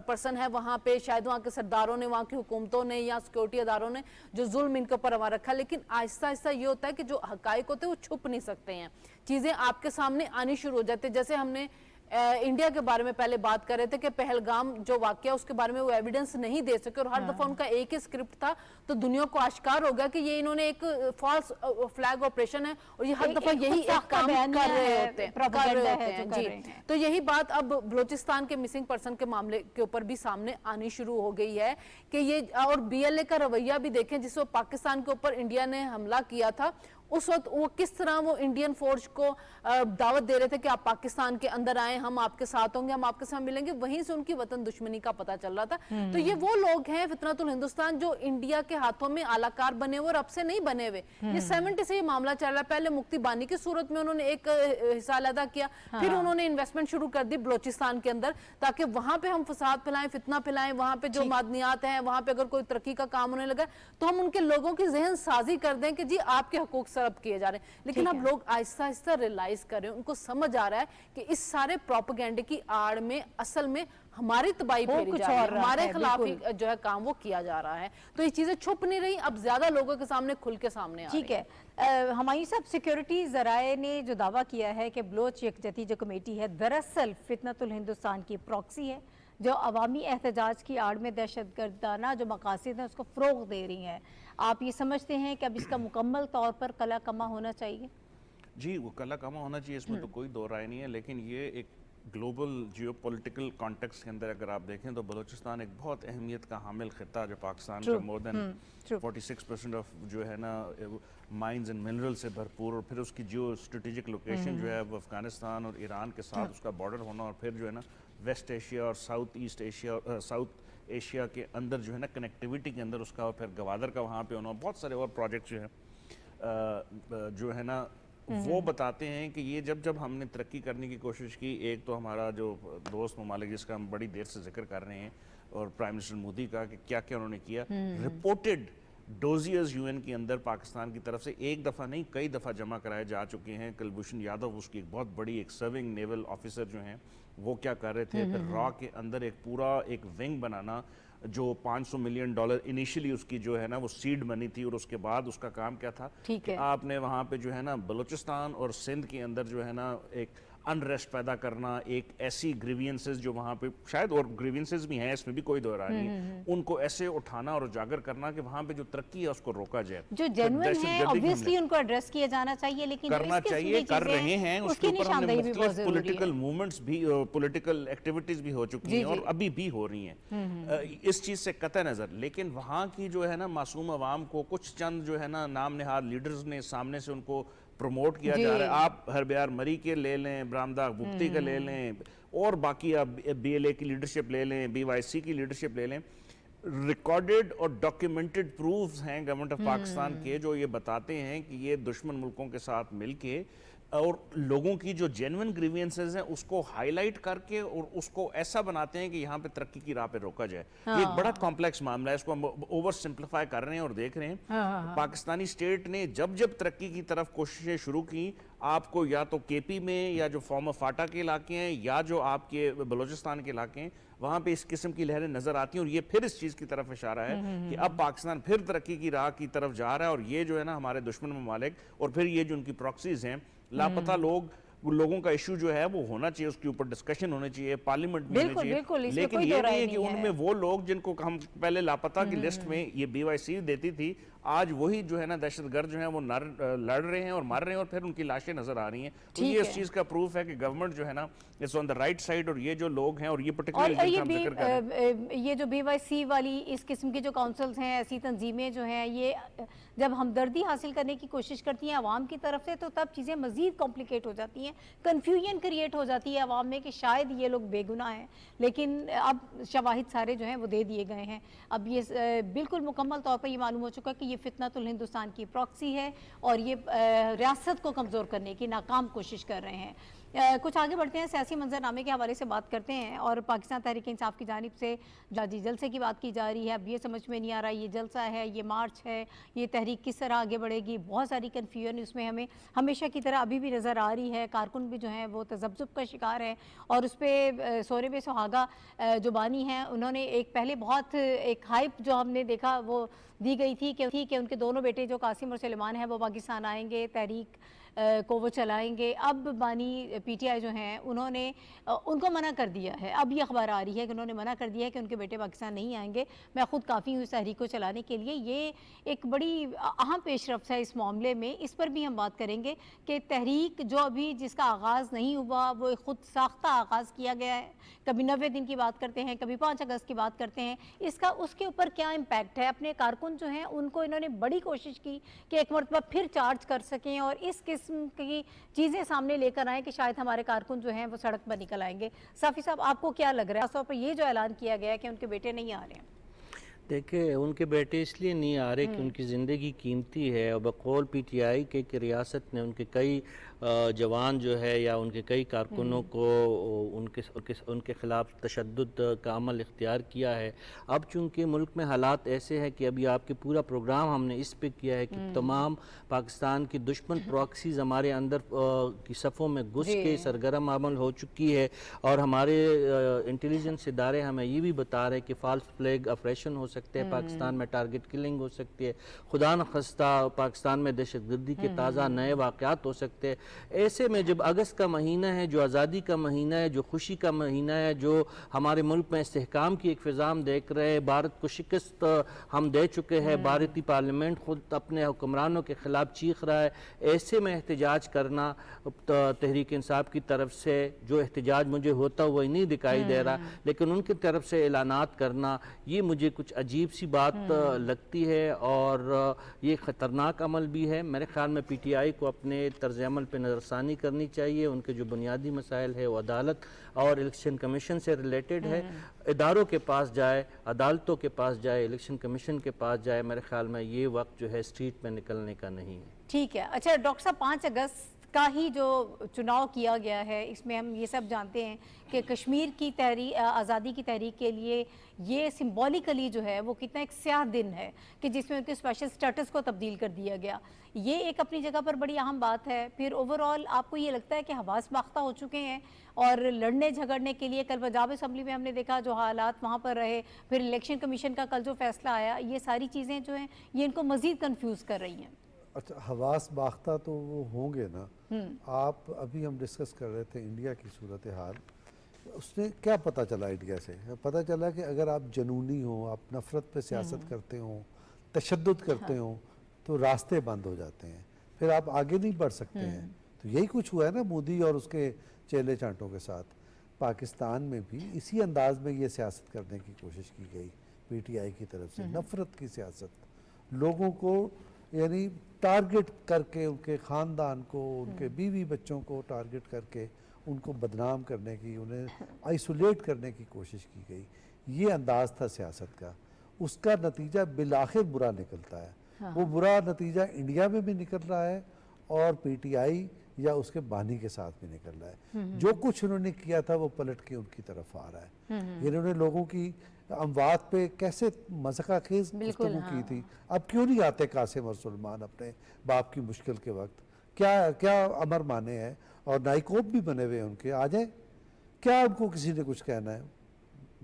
पर्सन है वहां पे, शायद वहां के सरदारों ने, वहां की हुकूमतों ने या सिक्योरिटी अदारों ने जो जुल्म इनके ऊपर हमारा रखा। लेकिन आहिस्ता आहिस्ता ये होता है कि जो हकाइक होते हैं वो छुप नहीं सकते हैं, चीजें आपके सामने आनी शुरू हो जाती है। जैसे हमने इंडिया के बारे में पहले बात कर रहे थे कि पहलगाम जो वाकया उसके बारे में वो एविडेंस नहीं दे सके और हर दफा उनका एक ही स्क्रिप्ट था, तो दुनिया को आश्कार हो गया कि ये इन्होंने एक फॉल्स फ्लैग ऑपरेशन है और ये हर दफा यही एक काम कर रहे होते हैं जी। तो यही बात अब बलोचिस्तान के मिसिंग पर्सन के मामले के ऊपर भी सामने आनी शुरू हो गई है कि ये, और BLA का रवैया भी देखें जिस वक्त पाकिस्तान के ऊपर इंडिया ने हमला किया था, उस वक्त वो किस तरह वो इंडियन फोर्स को दावत दे रहे थे कि आप पाकिस्तान के अंदर आए, हम आपके साथ होंगे, हम आपके साथ मिलेंगे। वहीं से उनकी वतन दुश्मनी का पता चल रहा था। तो ये वो लोग हैं फितनतुल हिंदुस्तान जो इंडिया के हाथों में आलाकार बने हुए और अब से नहीं बने हुए। ये 70 से ये मामला चल रहा है। पहले मुक्ति बानी की सूरत में उन्होंने एक हिस्सा अदा किया, फिर उन्होंने इन्वेस्टमेंट शुरू कर दी बलोचिस्तान के अंदर ताकि वहां पे हम फसाद फैलाएं, फितना फैलाएं, वहां पे जो मादनियात हैं, वहां पे अगर कोई तरक्की का काम होने लगा तो हम उनके लोगों की जहन साजी कर दें कि जी आपके हकूक तरफ किए जा रहे हैं, लेकिन अब लोग आहिस्ता आहिस्ता रियलाइज कर रहे हैं, उनको समझ आ रहा है कि इस सारे प्रोपेगेंडे की आड़ में असल में हमारी तबाही वो फेरी कुछ जा रही है, और रहा हमारे है, खिलाफ बिल्कुल। ही जो है काम वो किया जा रहा है। तो ये चीजें छुप नहीं रही, अब ज्यादा लोगों के सामने खुल के सामने आ रही ठीक है। हमारी सब सिक्योरिटी जराए ने जो दावा किया है कि बलोच यकजहती जो कमेटी है दरअसल फितनतुल हिंदुस्तान की प्रॉक्सी है, जो अवामी एहतजाज की आड़ में दहशतगर्दाना जो मकासद हैं उसको फ़रोग दे रही हैं। आप ये समझते हैं कि अब इसका मुकम्मल तौर पर कला कमा होना चाहिए? जी, वो कला कमा होना चाहिए, इसमें तो कोई दो राय नहीं है, लेकिन ये एक ग्लोबल जियोपॉलिटिकल कॉन्टेक्स्ट के अंदर अगर आप देखें तो बलूचिस्तान एक बहुत अहमियत का हामिल खिता जो पाकिस्तान का मोर देन 46% ऑफ जो है ना माइंस एंड मिनरल से भरपूर, और फिर उसकी जियो स्ट्रेटेजिक लोकेशन जो है वो अफगानिस्तान और ईरान के साथ उसका बॉर्डर होना, और फिर जो है ना वेस्ट एशिया और south east Asia south Asia के अंदर जो है ना कनेक्टिविटी के अंदर उसका, और फिर गवादर का वहाँ पे होना, बहुत सारे और प्रोजेक्ट जो है जो है ना वो बताते हैं कि ये जब हमने तरक्की करने की कोशिश की, एक तो हमारा जो दोस्त ममालिक जिसका हम बड़ी देर से जिक्र कर रहे हैं, और प्राइम मिनिस्टर मोदी का कि क्या क्या उन्होंने किया, रिपोर्टेड डोजियर्स यूएन के अंदर पाकिस्तान की तरफ से एक दफ़ा नहीं कई दफ़ा जमा कराए जा चुके हैं। कुलभूषण यादव उसकी एक बहुत बड़ी एक सर्विंग नेवल ऑफिसर जो हैं वो क्या कर रहे थे, फिर रॉ के अंदर एक पूरा एक विंग बनाना जो $500 मिलियन इनिशियली उसकी जो है ना वो सीड मनी थी, और उसके बाद उसका काम क्या था कि आपने वहाँ पे जो है ना बलूचिस्तान और सिंध के अंदर जो है ना एक अनरेस्ट पैदा करना, एक ऐसी ग्रीवियंसेस जो वहाँ पे शायद और ग्रीवियंसेस भी हैं, इसमें भी कोई दो राय नहीं है, उनको ऐसे उठाना और उजागर करना कि वहाँ पे जो तरक्की है उसको रोका जाए। जो जेन्युइन है ऑब्वियसली उनको एड्रेस किया जाना चाहिए, लेकिन करना चाहिए, कर रहे हैं, उसके ऊपर हमने मुख्तलिफ पॉलिटिकल मूवमेंट्स भी, पॉलिटिकल एक्टिविटीज भी हो चुकी हैं और अभी भी हो रही हैं इस चीज से कतई नजर। लेकिन वहाँ की जो है ना मासूम अवाम को कुछ चंद जो है ना नाम नेहाद लीडर्स ने सामने से उनको प्रमोट किया जा रहा है। आप हरबियार मरी के ले लें, ब्रामदा बुख्ती का ले लें, और बाकी आप BLA की लीडरशिप ले लें, BYC की लीडरशिप ले लें, रिकॉर्डेड और डॉक्यूमेंटेड प्रूफ्स हैं गवर्नमेंट ऑफ पाकिस्तान के जो ये बताते हैं कि ये दुश्मन मुल्कों के साथ मिलके और लोगों की जो जेन्युइन ग्रीवियंसेस हैं उसको हाईलाइट करके और उसको ऐसा बनाते हैं कि यहाँ पे तरक्की की राह पे रोका जाए। ये एक बड़ा कॉम्प्लेक्स मामला है, इसको हम ओवर सिंप्लीफाई कर रहे हैं और देख रहे हैं। पाकिस्तानी स्टेट ने जब जब तरक्की की तरफ कोशिशें शुरू की, आपको या तो KP में या जो फॉर्मर फाटा के इलाके हैं या जो आपके बलूचिस्तान के इलाके हैं वहाँ पे इस किस्म की लहरें नजर आती हैं, और ये फिर इस चीज़ की तरफ इशारा है कि अब पाकिस्तान फिर तरक्की की राह की तरफ जा रहा है। और ये जो है ना हमारे दुश्मन ममालिक और फिर ये जो उनकी प्रॉक्सीज हैं, लापता लोगों का इशू जो है वो होना चाहिए, उसके ऊपर डिस्कशन होने चाहिए, पार्लियामेंट में होनी चाहिए। लेकिन ये नहीं है कि उनमें वो लोग जिनको हम पहले लापता की लिस्ट में ये BYC देती थी, आज वही जो है ना दहशतगर्द जो है वो लड़ रहे हैं और मार रहे हैं, और फिर उनकी लाशें नजर आ रही हैं। तो ये इस चीज का प्रूफ है कि गवर्नमेंट जो है ना it's on the right side, और ये जो लोग हैं और ये पर्टिकुलर ये जो BYC वाली इस किस्म की जो काउंसिल्स हैं, ऐसी तंजीमें जो हैं, ये जब हमदर्दी हासिल करने की कोशिश करती हैं आवाम की तरफ से, तो तब चीज़ें मज़ीद कॉम्प्लिकेट हो जाती हैं, कन्फ्यूजन क्रिएट हो जाती है आवाम में कि शायद ये लोग बेगुनाह हैं, लेकिन अब शवाहिद सारे जो हैं वो दे दिए गए हैं। अब ये बिल्कुल मुकम्मल तौर पर ये मालूम हो चुका कि ये फितनतुल हिंदुस्तान की प्रॉक्सी है और ये रियासत को कमज़ोर करने की नाकाम कोशिश कर रहे हैं। कुछ आगे बढ़ते हैं, सियासी मंजरनामे के हवाले से बात करते हैं। और पाकिस्तान तहरीक इंसाफ की जानिब से जाजी जलसे की बात की जा रही है। अब ये समझ में नहीं आ रहा ये जलसा है, ये मार्च है, ये तहरीक किस तरह आगे बढ़ेगी। बहुत सारी कन्फ्यूजन इसमें हमें हमेशा की तरह अभी भी नज़र आ रही है। कारकुन भी जो है वो तजब्जुब का शिकार है, और उस पर सोरेब सुहागा जो बानी हैं उन्होंने एक पहले बहुत एक हाइप जो हमने देखा वो दी गई थी कि उनके दोनों बेटे जो कासिम और सलेमान हैं वो पाकिस्तान आएंगे, तहरीक को वो चलाएंगे। अब बानी PTI जो हैं उन्होंने उनको मना कर दिया है। अब ये खबर आ रही है कि उन्होंने मना कर दिया है कि उनके बेटे पाकिस्तान नहीं आएंगे। मैं ख़ुद काफ़ी हूँ इस तहरीक को चलाने के लिए। ये एक बड़ी अहम पेशरफ्त है इस मामले में। इस पर भी हम बात करेंगे कि तहरीक जो अभी जिसका आगाज़ नहीं हुआ वो एक ख़ुद साख्ता आगाज़ किया गया है। कभी 90 दिन की बात करते हैं, कभी 5 अगस्त की बात करते हैं। इसका उसके ऊपर क्या इम्पैक्ट है? अपने कारकुन जो हैं उनको इन्होंने बड़ी कोशिश की कि एक मरतबा फिर चार्ज कर सकें और इस किस्म की चीज़ें सामने लेकर आएँ कि शायद हमारे कारकुन जो हैं वो सड़क पर निकल आएंगे। साफ़ी साहब, आपको क्या लग रहा है खासतौर पर ये जो ऐलान किया गया है कि उनके बेटे नहीं आ रहे हैं? देखिए, उनके बेटे इसलिए नहीं आ रहे कि उनकी ज़िंदगी कीमती है, और बकौल PTI के कि रियासत ने उनके कई जवान जो है या उनके कई कारकुनों को उनके ख़िलाफ़ तशद्दुद का अमल इख्तियार किया है। अब चूँकि मुल्क में हालात ऐसे हैं कि अभी आपके पूरा प्रोग्राम हमने इस पे किया है कि तमाम पाकिस्तान की दुश्मन प्रॉक्सीज़ हमारे अंदर की सफ़ों में घुस के सरगर्म अमल हो चुकी है, और हमारे इंटेलिजेंस इदारे हमें ये भी बता रहे हैं कि फ़ॉल्स फ्लैग ऑपरेशन हो सकते हैं पाकिस्तान में, टारगेट किलिंग हो सकती है, खुदा न खस्ता पाकिस्तान में दहशतगर्दी के ताज़ा नए वाक़यात हो सकते हैं। ऐसे में जब अगस्त का महीना है, जो आज़ादी का महीना है, जो खुशी का महीना है, जो हमारे मुल्क में इस्तेहकाम की एक फ़िज़ा हम देख रहे हैं, भारत को शिकस्त हम दे चुके हैं, भारतीय पार्लियामेंट खुद अपने हुक्मरानों के ख़िलाफ़ चीख रहा है, ऐसे में एहतजाज करना तहरीक इंसाफ की तरफ से, जो एहतजाज मुझे होता हुआ नहीं दिखाई दे रहा, लेकिन उनकी तरफ से ऐलानात करना, ये मुझे कुछ अजीब सी बात लगती है और ये ख़तरनाक अमल भी है। मेरे ख्याल में PTI को अपने तर्ज अमल पर नज़रसानी करनी चाहिए। उनके जो बुनियादी मसाइल है वो अदालत और इलेक्शन कमीशन से रिलेटेड है, इदारों के पास जाए, अदालतों के पास जाए, इलेक्शन कमीशन के पास जाए। मेरे ख्याल में ये वक्त जो है स्ट्रीट में निकलने का नहीं है। ठीक है। अच्छा डॉक्टर साहब, 5 अगस्त का ही जो चुनाव किया गया है, इसमें हम ये सब जानते हैं कि कश्मीर की आज़ादी की तहरीक के लिए ये सिंबॉलिकली जो है वो कितना एक स्याह दिन है कि जिसमें उनके स्पेशल स्टेटस को तब्दील कर दिया गया। ये एक अपनी जगह पर बड़ी अहम बात है। फिर ओवरऑल आपको ये लगता है कि हवास बाख्ता हो चुके हैं और लड़ने झगड़ने के लिए, कल पंजाब असम्बली में हमने देखा जो हालात वहाँ पर रहे, फिर इलेक्शन कमीशन का कल जो फैसला आया, ये सारी चीज़ें जो हैं ये इनको मज़ीद कन्फ्यूज़ कर रही हैं। अच्छा, हवास बाख्ता तो वो होंगे ना। आप अभी हम डिस्कस कर रहे थे इंडिया की सूरत हाल, उसने क्या पता चला इंडिया से? पता चला कि अगर आप जनूनी हो, आप नफ़रत पे सियासत करते हो, तशद्दुद करते हो, तो रास्ते बंद हो जाते हैं, फिर आप आगे नहीं बढ़ सकते हैं। तो यही कुछ हुआ है ना मोदी और उसके चेले चांटों के साथ। पाकिस्तान में भी इसी अंदाज में ये सियासत करने की कोशिश की गई PTI की तरफ से, नफ़रत की सियासत, लोगों को यानी टारगेट करके, उनके ख़ानदान को, उनके बीवी बच्चों को टारगेट करके उनको बदनाम करने की, उन्हें आइसोलेट करने की कोशिश की गई। ये अंदाज़ था सियासत का। उसका नतीजा बिलाखिर बुरा निकलता है। वो बुरा नतीजा इंडिया में भी निकल रहा है और PTI या उसके बानी के साथ भी निकल रहा है। जो कुछ उन्होंने किया था वो पलट के उनकी तरफ आ रहा है। इन्होंने लोगों की अमवात पे कैसे मज़ाक़ खेज़ गुफ्तगू की थी, अब क्यों नहीं आते कासिम और सुलेमान अपने बाप की मुश्किल के वक्त? क्या क्या अमर माने हैं और नाइकोब भी बने हुए हैं उनके, आ जाए, क्या उनको किसी ने कुछ कहना है?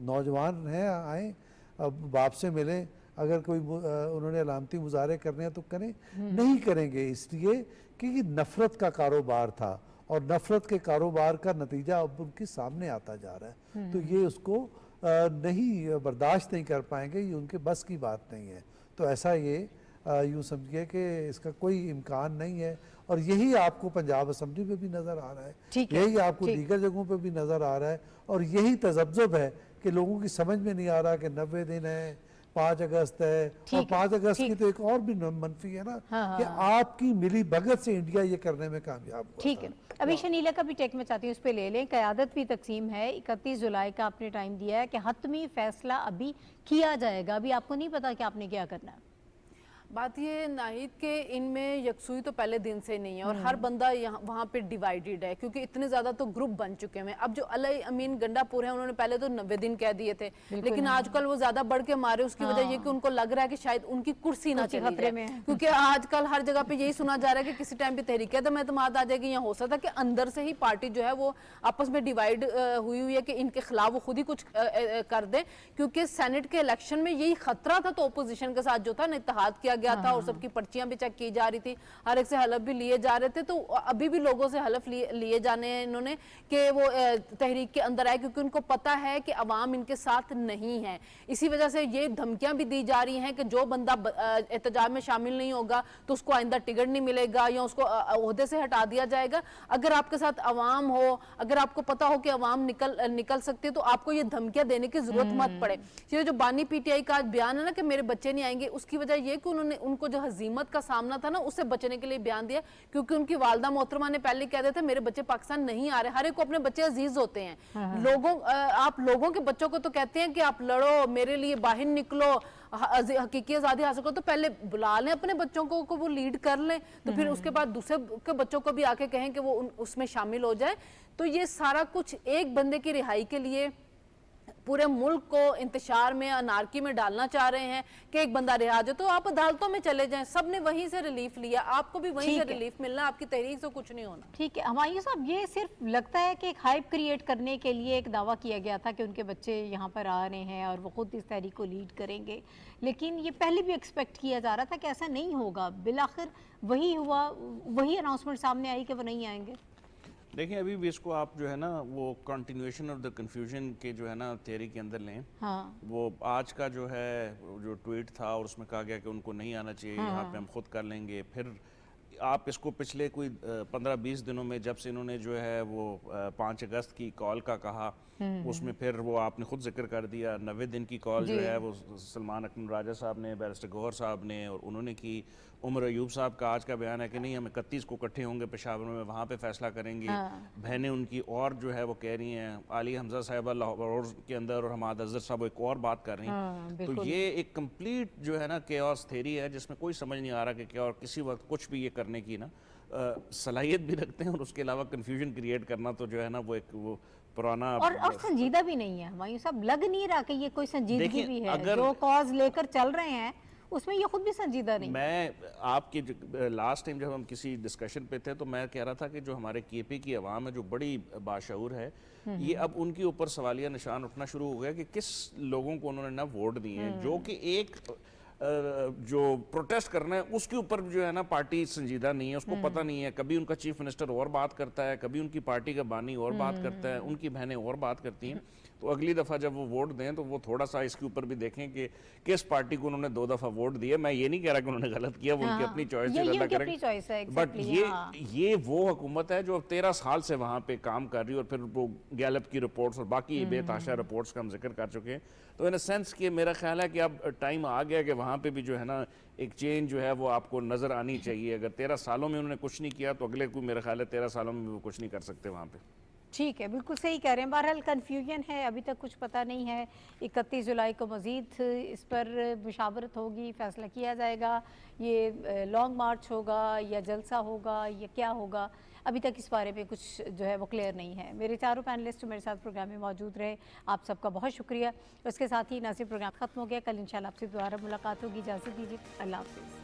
नौजवान हैं, आए, अब बाप से मिलें, अगर कोई उन्होंने अलामती मुजाहरे करने हैं तो करें, नहीं करेंगे इसलिए कि ये नफ़रत का कारोबार था और नफ़रत के कारोबार का नतीजा अब उनके सामने आता जा रहा है। तो ये उसको नहीं बर्दाश्त नहीं कर पाएंगे, ये उनके बस की बात नहीं है। तो ऐसा ये यूँ समझिए कि इसका कोई इम्कान नहीं है। और यही आपको पंजाब असम्बली में भी नज़र आ रहा है, यही आपको दीगर जगहों पे भी नज़र आ रहा है, और यही तज़ब्ज़ुब है कि लोगों की समझ में नहीं आ रहा कि 90 दिन है, 5 अगस्त है, और 5 अगस्त की तो एक और भी मनफी है ना, कि आपकी मिली भगत से इंडिया ये करने में कामयाब हुआ। ठीक है, अभी शनीला का भी टेक में चाहती हूँ, उस पर ले लें। क़यादत भी तकसीम है, 31 जुलाई का आपने टाइम दिया है कि हतमी फैसला अभी किया जाएगा, अभी आपको नहीं पता कि आपने क्या करना है। बात ये नाहिद के इनमें यकसुई तो पहले दिन से नहीं है और हर बंदा यहाँ वहाँ पे डिवाइडेड है, क्योंकि इतने ज़्यादा तो ग्रुप बन चुके हैं। अब जो अली अमीन गंडापुर है, उन्होंने पहले तो 90 दिन कह दिए थे, लेकिन आजकल वो ज़्यादा बढ़ के मारे। उसकी वजह ये कि उनको लग रहा है कि शायद उनकी कुर्सी ना चली जाए, क्योंकि आजकल हर जगह पे यही सुना जा रहा है कि किसी टाइम पे तहरीक एतमाद आ जाएगी, या हो सकता है कि अंदर से ही पार्टी जो है वो आपस में डिवाइड हुई है कि इनके खिलाफ वो खुद ही कुछ कर दें। क्योंकि सेनेट के इलेक्शन में यही खतरा था, तो अपोजिशन के साथ जो था इत्तेहाद किया गया था और सबकी पर्चियां भी चेक की जा रही थी, हर एक से हलफ भी लिए जा रहे थे। तो अभी भी लोगों से हलफ लिए जाने हैं इन्होंने कि वो तहरीक के अंदर आए, क्योंकि उनको पता है कि अवाम इनके साथ नहीं है। इसी वजह से ये धमकियां भी दी जा रही हैं कि जो बंदा एहतजाज में शामिल नहीं होगा तो उसको आइंदा टिकट नहीं मिलेगा या उसको ओहदे से हटा दिया जाएगा। अगर आपके साथ अवाम हो, अगर आपको पता हो कि अवाम निकल सकती है, तो आपको ये धमकियां देने की जरूरत मत पड़े। ये जो बानी PTI का बयान है ना कि मेरे बच्चे नहीं आएंगे, उसकी वजह ये कि उन्होंने उनको जो हजीमत का सामना था ना उससे बचने के लिए बयान दिया, क्योंकि उनकी वालदा मोहतरमा ने पहले कह दिया था मेरे बच्चे पाकिस्तान नहीं आ रहे। हर एक को अपने बच्चे अजीज होते हैं। आप लोगों के बच्चों को तो कहते हैं कि आप लड़ो, मेरे लिए बाहर निकलो, हकीकी आज़ादी हासिल करो तो पहले बुला लें अपने बच्चों को वो लीड कर लें, तो फिर उसके बाद दूसरे के बच्चों को भी आके कहें कि वो उसमें शामिल हो जाए। तो ये सारा कुछ एक बंदे की रिहाई के लिए पूरे मुल्क को इंतशार में, अनारकी में डालना चाह रहे हैं कि एक बंदा रिहा जाए। तो आप अदालतों में चले जाएं, सबने वहीं से रिलीफ लिया, आपको भी वहीं से रिलीफ मिलना, आपकी तहरीक से कुछ नहीं होना। ठीक है हुमायूं साहब, ये सिर्फ लगता है कि एक हाइप क्रिएट करने के लिए एक दावा किया गया था कि उनके बच्चे यहाँ पर आ रहे हैं और वो खुद इस तहरीक को लीड करेंगे, लेकिन ये पहले भी एक्सपेक्ट किया जा रहा था कि ऐसा नहीं होगा। बिलाखिर वही हुआ, वही अनाउंसमेंट सामने आई कि वो नहीं आएंगे। देखिए अभी भी इसको आप जो है ना वो कंटिन्यूएशन ऑफ द कन्फ्यूजन के जो है ना थियरी के अंदर लें। हाँ। वो आज का जो है जो ट्वीट था और उसमें कहा गया कि उनको नहीं आना चाहिए, यहाँ पे हम खुद कर लेंगे। फिर आप इसको पिछले कोई 15-20 दिनों में जब से इन्होंने जो है वो 5 अगस्त की कॉल का कहा, उसमें फिर वो आपने खुद जिक्र कर दिया 90 दिन की कॉल जो है वो सलमान अकरम राजा साहब ने, बैरिस्टर गौहर साहब ने और उन्होंने की। उमर अयूब साहब का आज का बयान है कि नहीं हम 31 को इकट्ठे होंगे पेशावर में, वहाँ पे फैसला करेंगे। बहनें उनकी और जो है वो कह रही हैं, आली हमजा साहिबा लाहौर के अंदर और हमाद अजहर साहब एक और बात कर रही हैं। तो ये एक कंप्लीट जो है ना केओस थ्योरी है जिसमें कोई समझ नहीं आ रहा कि क्या और किसी वक्त कुछ भी ये करने की ना सलाहियत भी रखते हैं और उसके अलावा कन्फ्यूजन क्रिएट करना तो जो है ना वो एक वो पुराना और संजीदा भी नहीं है हुमायूं साहब, लग नहीं रहा कि ये कोई संजीदगी भी है। अगर जो कॉज लेकर चल रहे हैं उसमें ये खुद भी संजीदा नहीं। मैं आपकी लास्ट टाइम जब हम किसी डिस्कशन पे थे तो मैं कह रहा था कि जो हमारे केपी की आवाम है जो बड़ी बाशऊर है, ये अब उनके ऊपर सवालिया निशान उठना शुरू हो गया कि किस लोगों को उन्होंने ना वोट दिए हैं, जो कि एक जो प्रोटेस्ट करना है उसके ऊपर जो है ना पार्टी संजीदा नहीं है, उसको पता नहीं है। कभी उनका चीफ मिनिस्टर और बात करता है, कभी उनकी पार्टी का बानी और बात करता है, उनकी बहनें और बात करती हैं। तो अगली दफ़ा जब वो वोट दें तो वो थोड़ा सा इसके ऊपर भी देखें कि किस पार्टी को उन्होंने 2 दफ़ा वोट दिए। मैं ये नहीं कह रहा कि उन्होंने गलत किया, वो उनकी अपनी चॉइस है, अल्लाह करें। बट ये वो हुकूमत है जो अब 13 साल से वहाँ पे काम कर रही है और फिर वो गैलप की रिपोर्ट्स और बाकी बेताशा रिपोर्ट्स का हम जिक्र कर चुके हैं। तो इन सेंस कि मेरा ख्याल है कि अब टाइम आ गया कि वहाँ पे भी जो है ना एक चेंज जो है वो आपको नज़र आनी चाहिए। अगर 13 सालों में उन्होंने कुछ नहीं किया तो अगले को मेरा ख्याल है 13 सालों में वो कुछ नहीं कर सकते वहाँ पे। ठीक है, बिल्कुल सही कह रहे हैं। बहरहाल कन्फ्यूजन है, अभी तक कुछ पता नहीं है। 31 जुलाई को मज़ीद इस पर मुशावरत होगी, फ़ैसला किया जाएगा। ये लॉन्ग मार्च होगा या जलसा होगा या क्या होगा, अभी तक इस बारे में कुछ जो है वो क्लियर नहीं है। मेरे चारों पैनलिस्ट मेरे साथ प्रोग्राम में मौजूद रहे, आप सबका बहुत शुक्रिया। उसके साथ ही नासिर प्रोग्राम ख़त्म हो गया। कल इंशाल्लाह आपसे दोबारा मुलाकात होगी। इजाज़त दीजिए, अल्लाह हाफ़िज़।